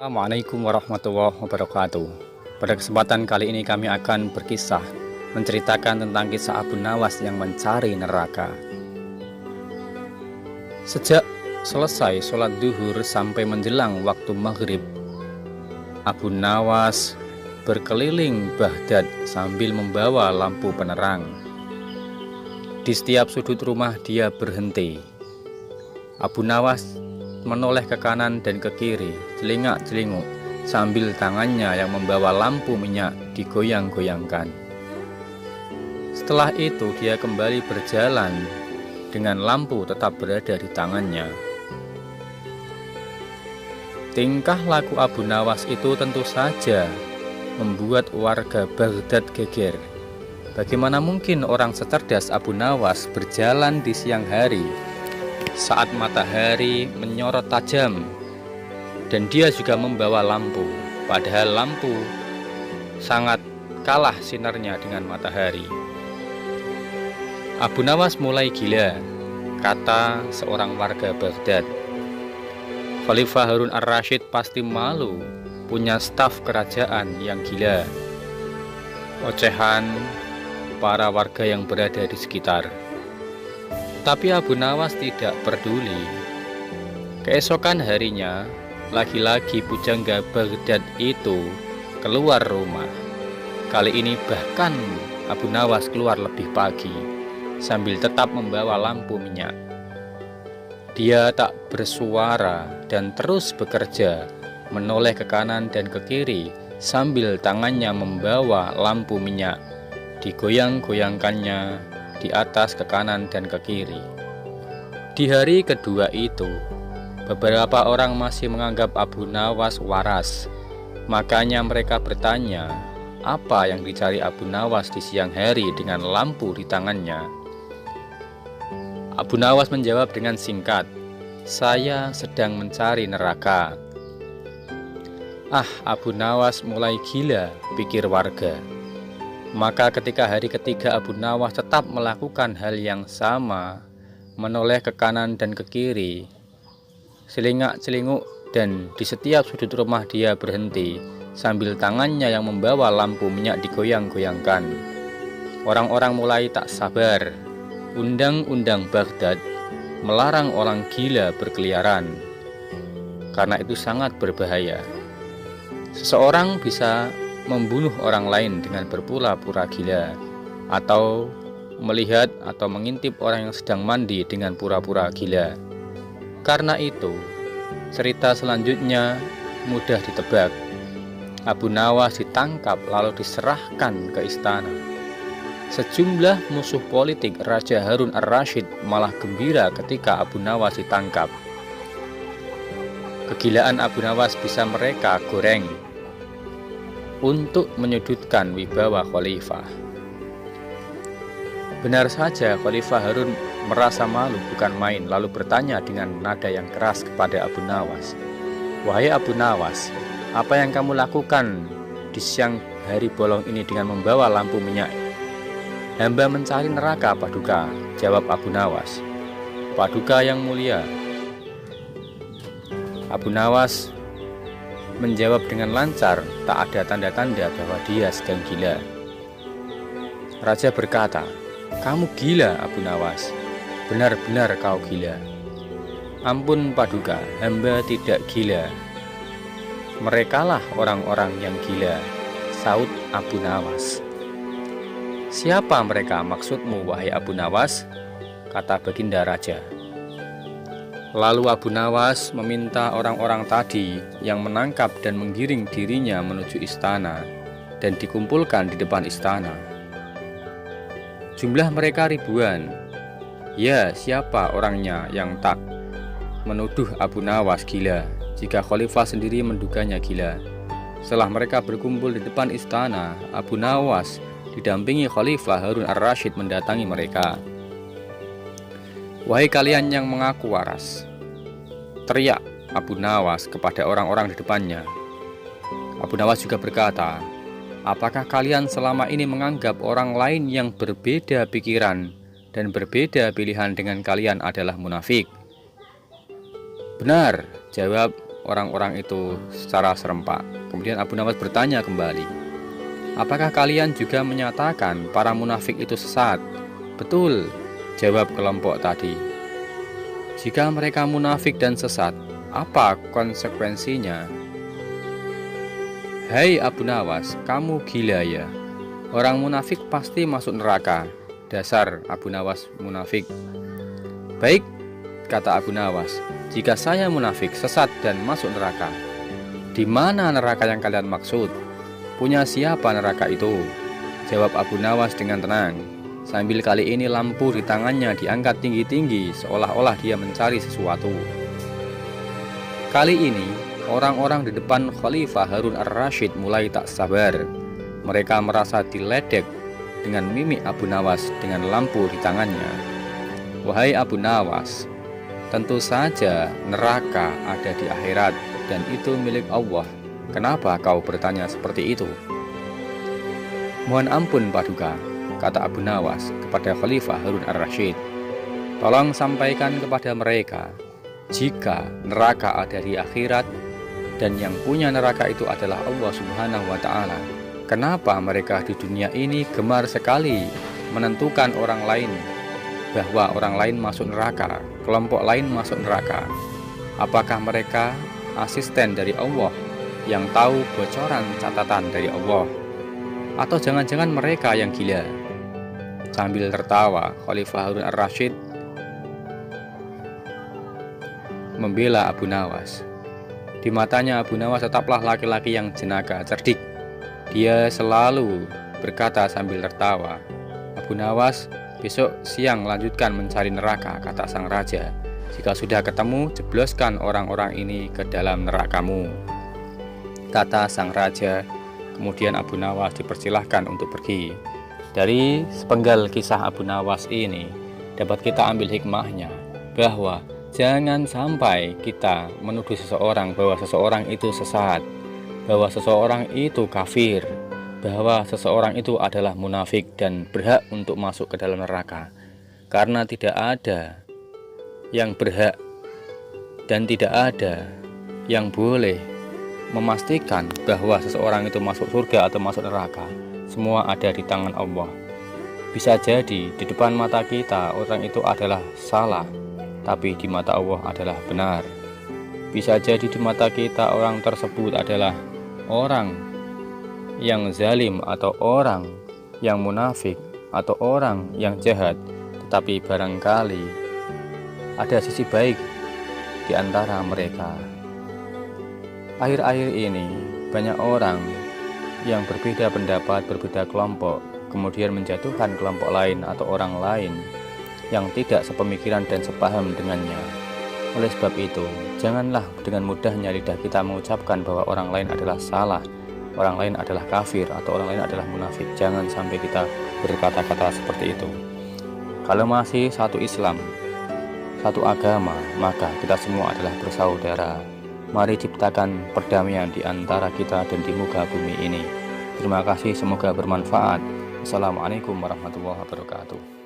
Assalamualaikum warahmatullahi wabarakatuh. Pada kesempatan kali ini kami akan berkisah menceritakan tentang kisah Abu Nawas yang mencari neraka. Sejak selesai sholat duhur sampai menjelang waktu maghrib, Abu Nawas berkeliling Baghdad sambil membawa lampu penerang. Di setiap sudut rumah dia berhenti. Abu Nawas menoleh ke kanan dan ke kiri, celingak-celinguk, sambil tangannya yang membawa lampu minyak digoyang-goyangkan. Setelah itu dia kembali berjalan dengan lampu tetap berada di tangannya. Tingkah laku Abu Nawas itu tentu saja membuat warga Baghdad geger. Bagaimana mungkin orang secerdas Abu Nawas berjalan di siang hari saat matahari menyorot tajam dan dia juga membawa lampu, padahal lampu sangat kalah sinarnya dengan matahari. Abu Nawas mulai gila, kata seorang warga Baghdad. Khalifah Harun ar-Rasyid pasti malu punya staf kerajaan yang gila. Ocehan para warga yang berada di sekitar. Tapi Abu Nawas tidak peduli. Keesokan harinya, lagi-lagi pujangga Baghdad itu keluar rumah. Kali ini bahkan Abu Nawas keluar lebih pagi, sambil tetap membawa lampu minyak. Dia tak bersuara dan terus bekerja, menoleh ke kanan dan ke kiri, sambil tangannya membawa lampu minyak, digoyang-goyangkannya di atas ke kanan dan ke kiri. Di hari kedua itu, beberapa orang masih menganggap Abu Nawas waras. Makanya mereka bertanya, apa yang dicari Abu Nawas di siang hari dengan lampu di tangannya? Abu Nawas menjawab dengan singkat, "Saya sedang mencari neraka." Ah, Abu Nawas mulai gila, pikir warga. Maka ketika hari ketiga Abu Nawas tetap melakukan hal yang sama, menoleh ke kanan dan ke kiri, celingak-celinguk, dan di setiap sudut rumah dia berhenti, sambil tangannya yang membawa lampu minyak digoyang-goyangkan. Orang-orang mulai tak sabar. Undang-undang Baghdad melarang orang gila berkeliaran, karena itu sangat berbahaya. Seseorang bisa membunuh orang lain dengan berpura-pura gila, atau melihat atau mengintip orang yang sedang mandi dengan pura-pura gila. Karena itu, cerita selanjutnya mudah ditebak. Abu Nawas ditangkap lalu diserahkan ke istana. Sejumlah musuh politik Raja Harun ar-Rasyid malah gembira ketika Abu Nawas ditangkap. Kegilaan Abu Nawas bisa mereka goreng untuk menyudutkan wibawa khalifah. Benar saja, Khalifah Harun merasa malu bukan main, lalu bertanya dengan nada yang keras kepada Abu Nawas, "Wahai Abu Nawas, apa yang kamu lakukan di siang hari bolong ini dengan membawa lampu minyak?" "Hamba mencari neraka, Paduka," jawab Abu Nawas. "Paduka yang mulia." Abu Nawas menjawab dengan lancar, tak ada tanda-tanda bahwa dia sedang gila. Raja berkata, "Kamu gila, Abu Nawas. Benar-benar kau gila." "Ampun Paduka, hamba tidak gila. Merekalah orang-orang yang gila," saut Abu Nawas. "Siapa mereka maksudmu, wahai Abu Nawas?" kata baginda raja. Lalu Abu Nawas meminta orang-orang tadi yang menangkap dan menggiring dirinya menuju istana dan dikumpulkan di depan istana. Jumlah mereka ribuan. Ya, siapa orangnya yang tak menuduh Abu Nawas gila jika khalifah sendiri menduganya gila? Setelah mereka berkumpul di depan istana, Abu Nawas didampingi Khalifah Harun ar-Rasyid mendatangi mereka. "Wahai kalian yang mengaku waras," teriak Abu Nawas kepada orang-orang di depannya. Abu Nawas juga berkata, "Apakah kalian selama ini menganggap orang lain yang berbeda pikiran dan berbeda pilihan dengan kalian adalah munafik?" "Benar," jawab orang-orang itu secara serempak. Kemudian Abu Nawas bertanya kembali, apakah kalian juga menyatakan para munafik itu sesat? Betul, jawab kelompok tadi. Jika mereka munafik dan sesat, apa konsekuensinya? Hai Abu Nawas, kamu gila ya? Orang munafik pasti masuk neraka. Dasar Abu Nawas munafik. Baik, kata Abu Nawas, jika saya munafik, sesat dan masuk neraka, di mana neraka yang kalian maksud? Punya siapa neraka itu? Jawab Abu Nawas dengan tenang, sambil kali ini lampu di tangannya diangkat tinggi-tinggi seolah-olah dia mencari sesuatu. Kali ini orang-orang di depan Khalifah Harun ar-Rasyid mulai tak sabar. Mereka merasa diledek dengan mimik Abu Nawas dengan lampu di tangannya. Wahai Abu Nawas, tentu saja neraka ada di akhirat dan itu milik Allah. Kenapa kau bertanya seperti itu? Mohon ampun Paduka, kata Abu Nawas kepada Khalifah Harun ar-Rasyid. Tolong sampaikan kepada mereka, jika neraka ada di akhirat dan yang punya neraka itu adalah Allah Subhanahu wa Ta'ala, kenapa mereka di dunia ini gemar sekali menentukan orang lain, bahwa orang lain masuk neraka, kelompok lain masuk neraka? Apakah mereka asisten dari Allah yang tahu bocoran catatan dari Allah? Atau jangan-jangan mereka yang gila? Sambil tertawa, Khalifah Harun ar-Rasyid membela Abu Nawas. Di matanya Abu Nawas tetaplah laki-laki yang jenaka, cerdik. Dia selalu berkata sambil tertawa, Abu Nawas, besok siang lanjutkan mencari neraka, kata sang raja. Jika sudah ketemu, jebloskan orang-orang ini ke dalam nerakamu, kata sang raja. Kemudian Abu Nawas dipersilahkan untuk pergi. Dari sepenggal kisah Abu Nawas ini dapat kita ambil hikmahnya, bahwa jangan sampai kita menuduh seseorang bahwa seseorang itu sesat, bahwa seseorang itu kafir, bahwa seseorang itu adalah munafik dan berhak untuk masuk ke dalam neraka. Karena tidak ada yang berhak dan tidak ada yang boleh memastikan bahwa seseorang itu masuk surga atau masuk neraka. Semua ada di tangan Allah. Bisa jadi di depan mata kita orang itu adalah salah, tapi di mata Allah adalah benar. Bisa jadi di mata kita orang tersebut adalah orang yang zalim atau orang yang munafik atau orang yang jahat, tetapi barangkali ada sisi baik di antara mereka. Akhir-akhir ini banyak orang yang berbeda pendapat, berbeda kelompok, kemudian menjatuhkan kelompok lain atau orang lain yang tidak sepemikiran dan sepaham dengannya. Oleh sebab itu, janganlah dengan mudahnya lidah kita mengucapkan bahwa orang lain adalah salah, orang lain adalah kafir, atau orang lain adalah munafik. Jangan sampai kita berkata-kata seperti itu. Kalau masih satu Islam, satu agama, maka kita semua adalah bersaudara. Mari ciptakan perdamaian di antara kita dan di muka bumi ini. Terima kasih, semoga bermanfaat. Assalamualaikum warahmatullahi wabarakatuh.